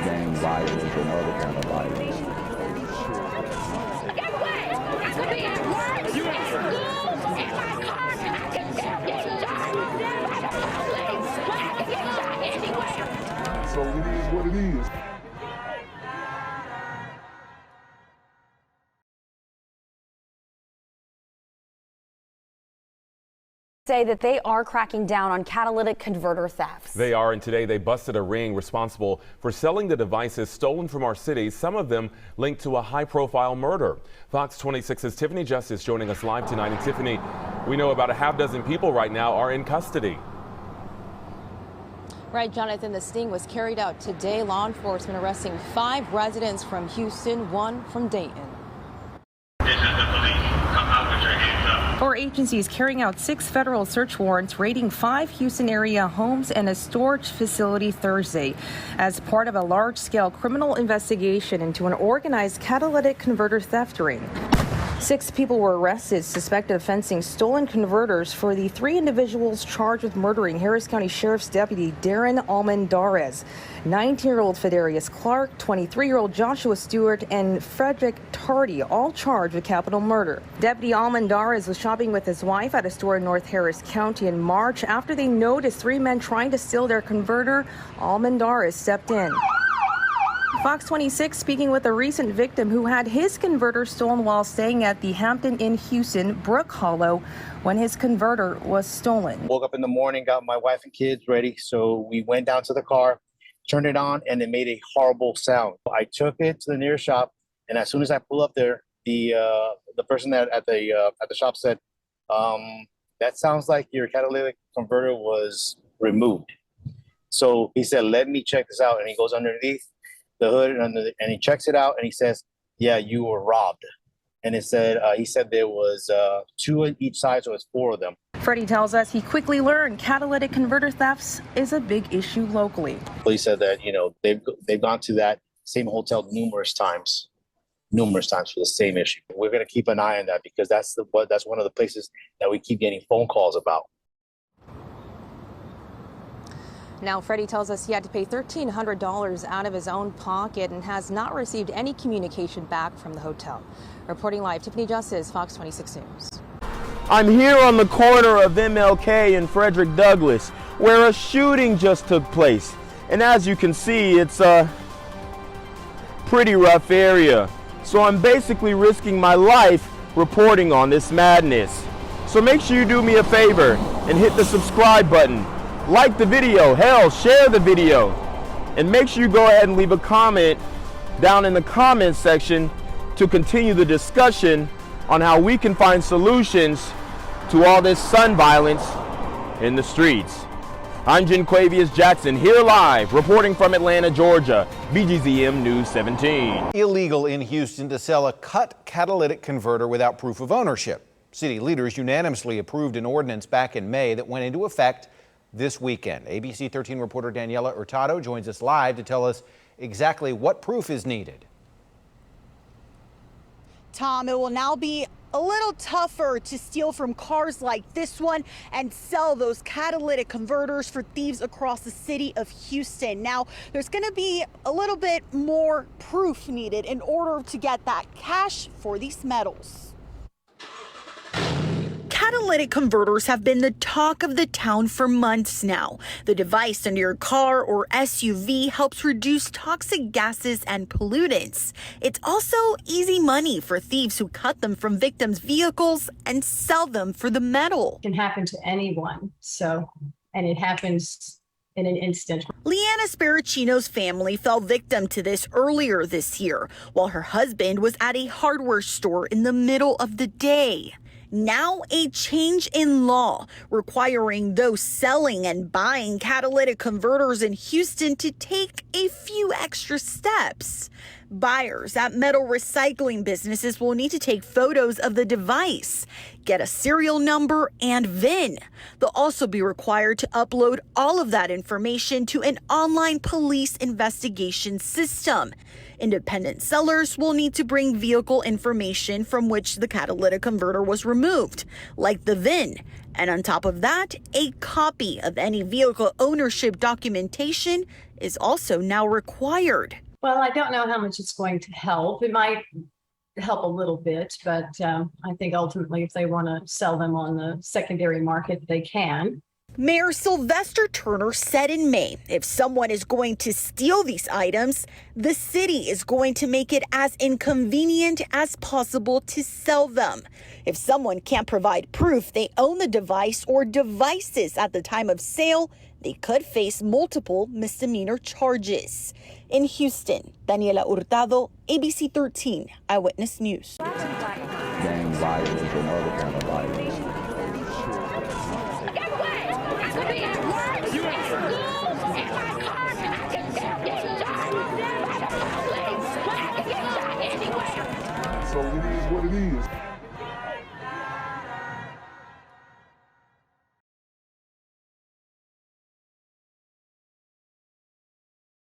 gang violence and other kind of violence. Get away! I could be at work, at school, in my car, I can still get shot by the police, but I can get shot anywhere. So it is what it is. Say that they are cracking down on catalytic converter thefts. They are, and today they busted a ring responsible for selling the devices stolen from our city, some of them linked to a high-profile murder. Fox 26's Tiffany Justice joining us live tonight. And Tiffany, we know about a half dozen people right now are in custody. Right, Jonathan, the sting was carried out today. Law enforcement arresting 5 residents from Houston, 1 from Dayton. This is the police. Come out with your hands up. 4 agencies carrying out 6 federal search warrants, raiding 5 Houston area homes and a storage facility Thursday as part of a large-scale criminal investigation into an organized catalytic converter theft ring. 6 people were arrested, suspected of fencing stolen converters for the 3 individuals charged with murdering Harris County Sheriff's Deputy Darren Almendarez, 19-year-old Fedarius Clark, 23-year-old Joshua Stewart, and Frederick Tardy, all charged with capital murder. Deputy Almendarez was shopping with his wife at a store in North Harris County in March. After they noticed 3 men trying to steal their converter, Almendarez stepped in. Fox 26 speaking with a recent victim who had his converter stolen while staying at the Hampton Inn Houston, Brook Hollow, when his converter was stolen. Woke up in the morning, got my wife and kids ready, so we went down to the car, turned it on, and it made a horrible sound. I took it to the nearest shop, and as soon as I pulled up there, the person at the shop said, "That sounds like your catalytic converter was removed." So he said, "Let me check this out," and he goes underneath the hood and he checks it out and he says, "Yeah, you were robbed." And it said he said there was 2 on each side, so it's 4 of them. Freddie tells us he quickly learned catalytic converter thefts is a big issue locally. Police said that they've gone to that same hotel numerous times for the same issue. We're going to keep an eye on that because that's one of the places that we keep getting phone calls about. Now, Freddie tells us he had to pay $1,300 out of his own pocket and has not received any communication back from the hotel. Reporting live, Tiffany Justice, Fox 26 News. I'm here on the corner of MLK and Frederick Douglass, where a shooting just took place. And as you can see, it's a pretty rough area. So I'm basically risking my life reporting on this madness. So make sure you do me a favor and hit the subscribe button. Like the video, hell, share the video, and make sure you go ahead and leave a comment down in the comments section to continue the discussion on how we can find solutions to all this son violence in the streets. I'm Jenquavius Jackson, here live, reporting from Atlanta, Georgia, BGZM News 17. Illegal in Houston to sell a cut catalytic converter without proof of ownership. City leaders unanimously approved an ordinance back in May that went into effect this weekend. ABC 13 reporter Daniela Hurtado joins us live to tell us exactly what proof is needed. Tom, it will now be a little tougher to steal from cars like this one and sell those catalytic converters for thieves across the city of Houston. Now, there's going to be a little bit more proof needed in order to get that cash for these metals. Catalytic converters have been the talk of the town for months now. The device under your car or SUV helps reduce toxic gases and pollutants. It's also easy money for thieves who cut them from victims' vehicles and sell them for the metal. It can happen to anyone, and it happens in an instant. Leanna Sparacino's family fell victim to this earlier this year while her husband was at a hardware store in the middle of the day. Now a change in law requiring those selling and buying catalytic converters in Houston to take a few extra steps. Buyers at metal recycling businesses will need to take photos of the device, get a serial number and VIN. They'll also be required to upload all of that information to an online police investigation system. Independent sellers will need to bring vehicle information from which the catalytic converter was removed, like the VIN, and on top of that, a copy of any vehicle ownership documentation is also now required. Well, I don't know how much it's going to help. It might help a little bit, but I think ultimately if they want to sell them on the secondary market, they can. Mayor Sylvester Turner said in May, if someone is going to steal these items, the city is going to make it as inconvenient as possible to sell them. If someone can't provide proof they own the device or devices at the time of sale, they could face multiple misdemeanor charges. In Houston, Daniela Hurtado, ABC 13 Eyewitness News. Gang violence and other kind of violence. So it is what it is.